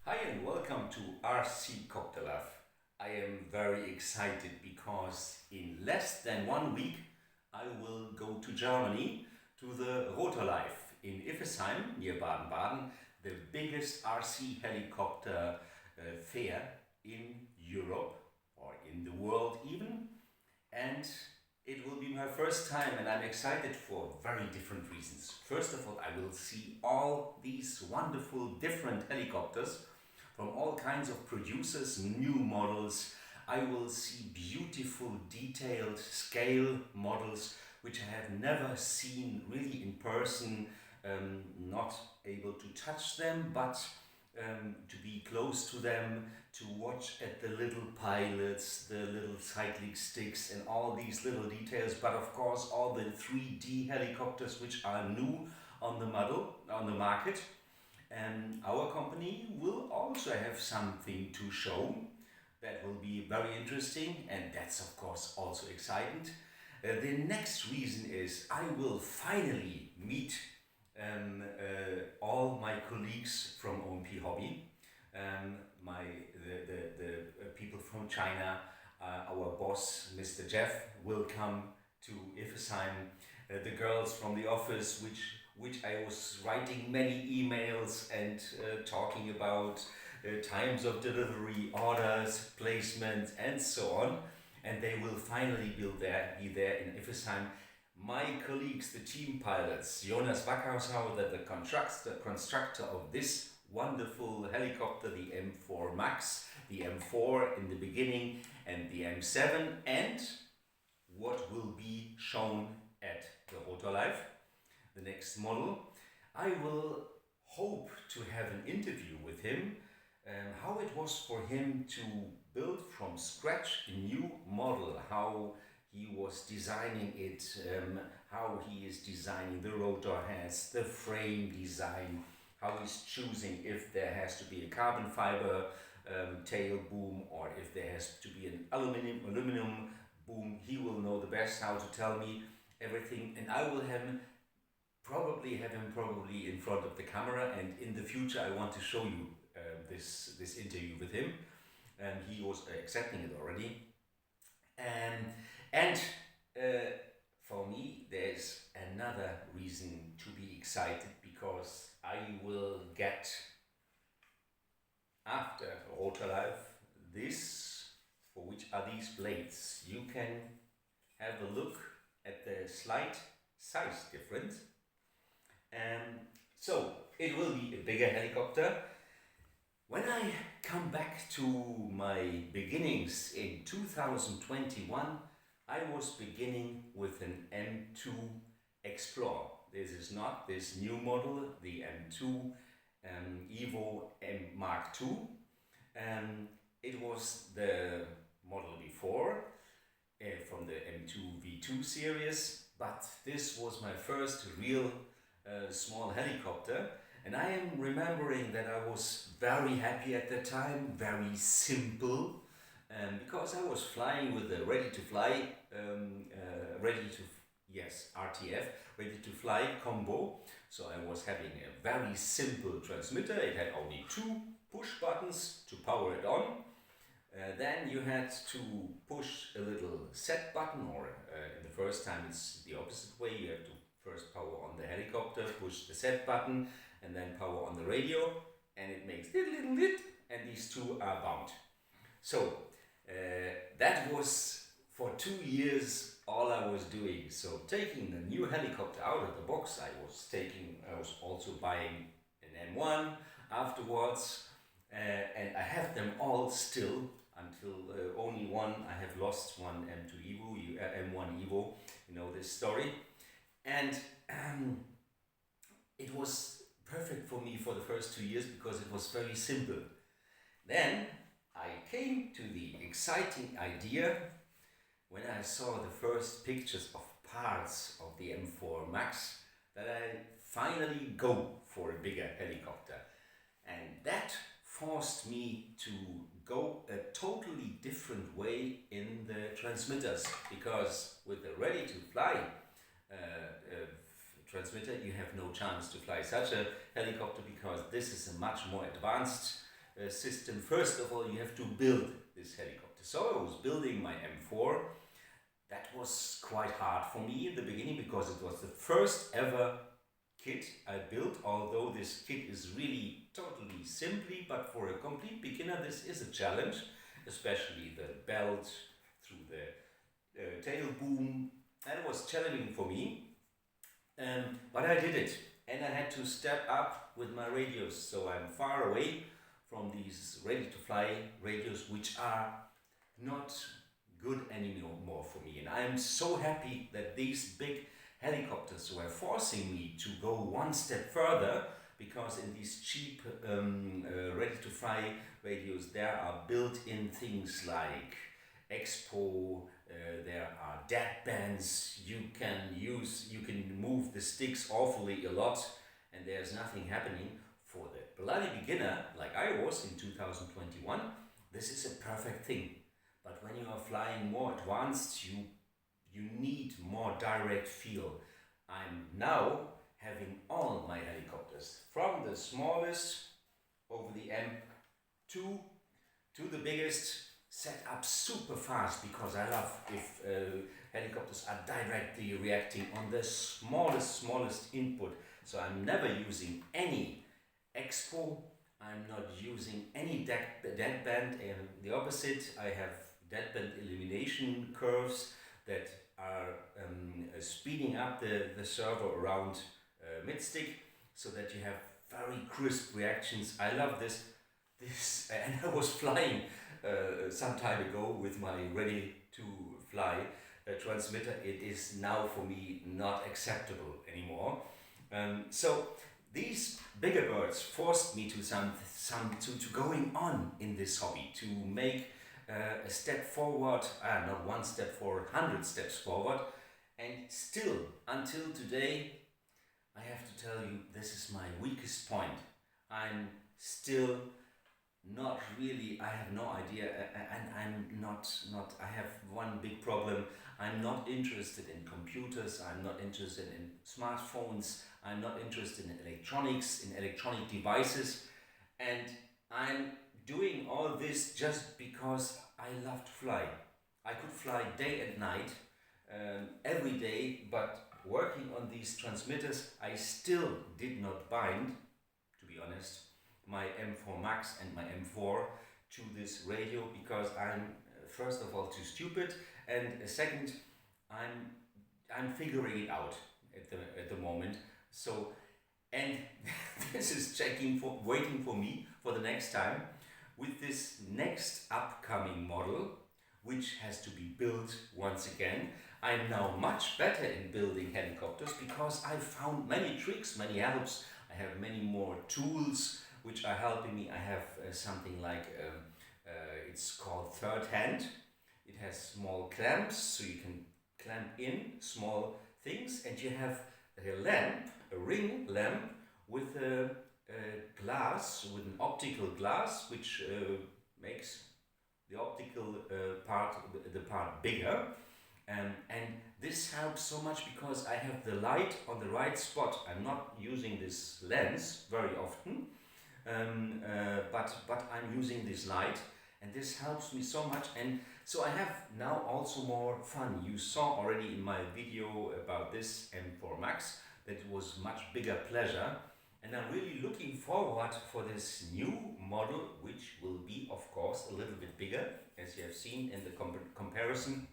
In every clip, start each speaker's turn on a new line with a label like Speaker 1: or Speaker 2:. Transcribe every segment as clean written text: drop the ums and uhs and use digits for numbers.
Speaker 1: Hi and welcome to RC Copter Love. I am very excited because in less than 1 week I will go to Germany to the Rotor Life in Iffesheim near Baden-Baden, the biggest RC helicopter fair in Europe or in the world even. And it will be my first time and I'm excited for very different reasons. First of all, I will see all these wonderful different helicopters from all kinds of producers, new models. I will see beautiful detailed scale models which I have never seen really in person, not able to touch them, but to be close to them, to watch at the little pilots, the little cycling sticks and all these little details, but of course all the 3D helicopters which are new on the model, on the market. And our company will also have something to show that will be very interesting, and that's of course also exciting. The next reason is I will finally meet all my colleagues from OMPHobby, the people from China. Our boss, Mr. Jeff, will come to Iffesheim. The girls from the office, which I was writing many emails and talking about times of delivery, orders, placement, and so on. And they will finally be there in Iffesheim. My colleagues, the team pilots, Jonas Wackershauser, the constructor of this wonderful helicopter, the M4 Max, the M4 in the beginning, and the M7, and what will be shown at the Rotor Life, the next model. I will hope to have an interview with him, how it was for him to build from scratch a new model, how he was designing it, how he is designing the rotor heads, the frame design, how he's choosing if there has to be a carbon fiber tail boom or if there has to be an aluminum boom. He will know the best how to tell me everything, and I will have him probably in front of the camera, and in the future I want to show you this interview with him, and he was accepting it already. And for me, there's another reason to be excited because I will get after Rotor Life this. For which are these blades? You can have a look at the slight size difference. So it will be a bigger helicopter. When I come back to my beginnings in 2021, I was beginning with an M2 Explorer. This is not this new model, the M2 Evo M Mark II. It was the model before from the M2 V2 series, but this was my first real small helicopter, and I am remembering that I was very happy at the time, very simple, because I was flying with the ready to fly, RTF, ready to fly combo. So I was having a very simple transmitter. It had only two push buttons to power it on. Then you had to push a little set button, or in the first time it's the opposite way. You have to first power on the helicopter, push the set button, and then power on the radio, and it makes little, and these two are bound. So that was for 2 years all I was doing. So taking the new helicopter out of the box, I was also buying an M1 afterwards, and I have them all still until only one. I have lost one M2 Evo, M1 Evo. You know this story. And it was perfect for me for the first 2 years because it was very simple. Then I came to the exciting idea when I saw the first pictures of parts of the M4 Max that I finally go for a bigger helicopter. And that forced me to go a totally different way in the transmitters, because with the ready to fly transmitter you have no chance to fly such a helicopter, because this is a much more advanced system. First of all, you have to build this helicopter. So I was building my M4. That was quite hard for me in the beginning because it was the first ever kit I built, although this kit is really totally simply, but for a complete beginner this is a challenge, especially the belt through the tail boom. That was challenging for me, but I did it, and I had to step up with my radios, so I'm far away from these ready-to-fly radios, which are not good anymore for me. And I'm so happy that these big helicopters were forcing me to go one step further, because in these cheap ready-to-fly radios there are built-in things like expo, there are dead bands, you can move the sticks awfully a lot, and there's nothing happening. For the bloody beginner like I was in 2021, this is a perfect thing. But when you are flying more advanced, you need more direct feel. I'm now having all my helicopters, from the smallest over the M2 to the biggest, set up super fast, because I love if helicopters are directly reacting on the smallest input. So I'm never using any expo, I'm not using any deadband, and the opposite, I have deadband elimination curves that are speeding up the servo around mid-stick, so that you have very crisp reactions. I love this, and I was flying some time ago with my ready-to-fly transmitter. It is now for me not acceptable anymore. So these bigger birds forced me to going on in this hobby, to make a step forward, not one step forward, 100 steps forward. And still, until today, I have to tell you, this is my weakest point. I'm still not really, I have no idea, and I'm not, I have one big problem. I'm not interested in computers, I'm not interested in smartphones, I'm not interested in electronics, in electronic devices, and I'm doing all this just because I love to fly. I could fly day and night, every day, but working on these transmitters, I still did not bind, to be honest, my M4 Max and my M4 to this radio, because I'm first of all too stupid, and second, I'm figuring it out at the moment. So, and this is waiting for me for the next time with this next upcoming model, which has to be built once again. I'm now much better in building helicopters because I found many tricks, many helps. I have many more tools which are helping me. I have something like, it's called third hand. It has small clamps, so you can clamp in small things, and you have a lamp, a ring lamp with a glass, with an optical glass, which makes the optical part bigger. And this helps so much because I have the light on the right spot. I'm not using this lens very often, but I'm using this light, and this helps me so much. And so I have now also more fun. You saw already in my video about this M4 Max that it was much bigger pleasure, and I'm really looking forward for this new model, which will be of course a little bit bigger, as you have seen in the comparison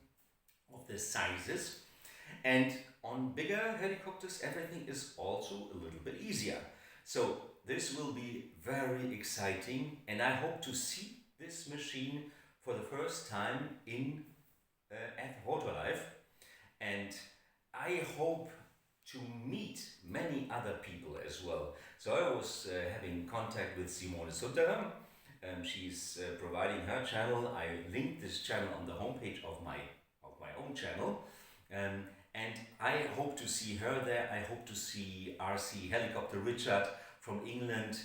Speaker 1: of the sizes. And on bigger helicopters everything is also a little bit easier. So this will be very exciting, and I hope to see this machine for the first time at Rotor Life, and I hope to meet many other people as well. So I was having contact with Simone Sutterer. She's providing her channel. I linked this channel on the homepage of my own channel, and I hope to see her there. I hope to see RC Helicopter Richard from England,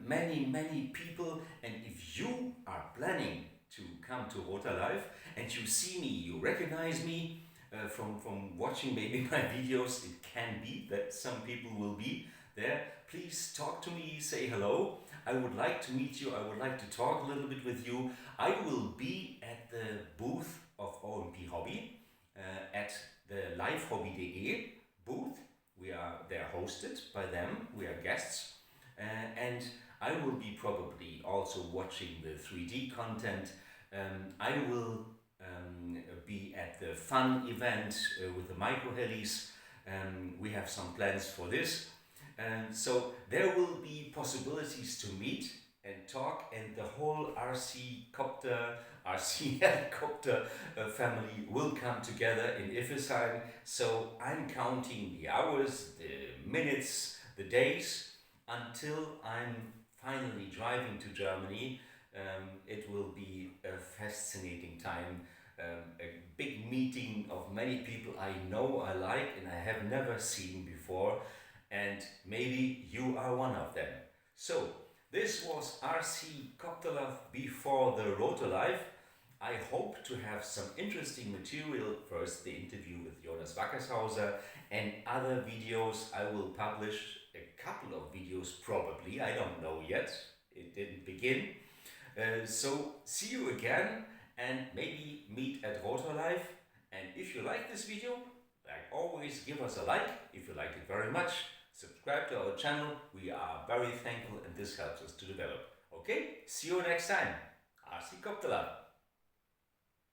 Speaker 1: many people. And if you are planning to come to Rotor Life and you see me, you recognize me from watching maybe my videos, it can be that some people will be there. Please talk to me, say hello. I would like to meet you. I would like to talk a little bit with you. I will be at the booth of OMPHobby at the livehobby.de booth. We are there hosted by them. We are guests. And I will be probably also watching the 3D content. I will be at the fun event with the micro helis. We have some plans for this. So there will be possibilities to meet and talk, and the whole RC helicopter family will come together in Iffesheim. So I'm counting the hours, the minutes, the days until I'm finally driving to Germany. It will be a fascinating time, a big meeting of many people I know, I like, and I have never seen before, and maybe you are one of them. So, this was RC Copterlove before the Rotor Life. I hope to have some interesting material. First, the interview with Jonas Wackershauser and other videos. I will publish a couple of videos probably, I don't know yet, it didn't begin. So see you again and maybe meet at Rotor Life. And if you like this video, like always, give us a like if you like it very much. Subscribe to our channel, we are very thankful and this helps us to develop. Okay, see you next time. RC Copterlove.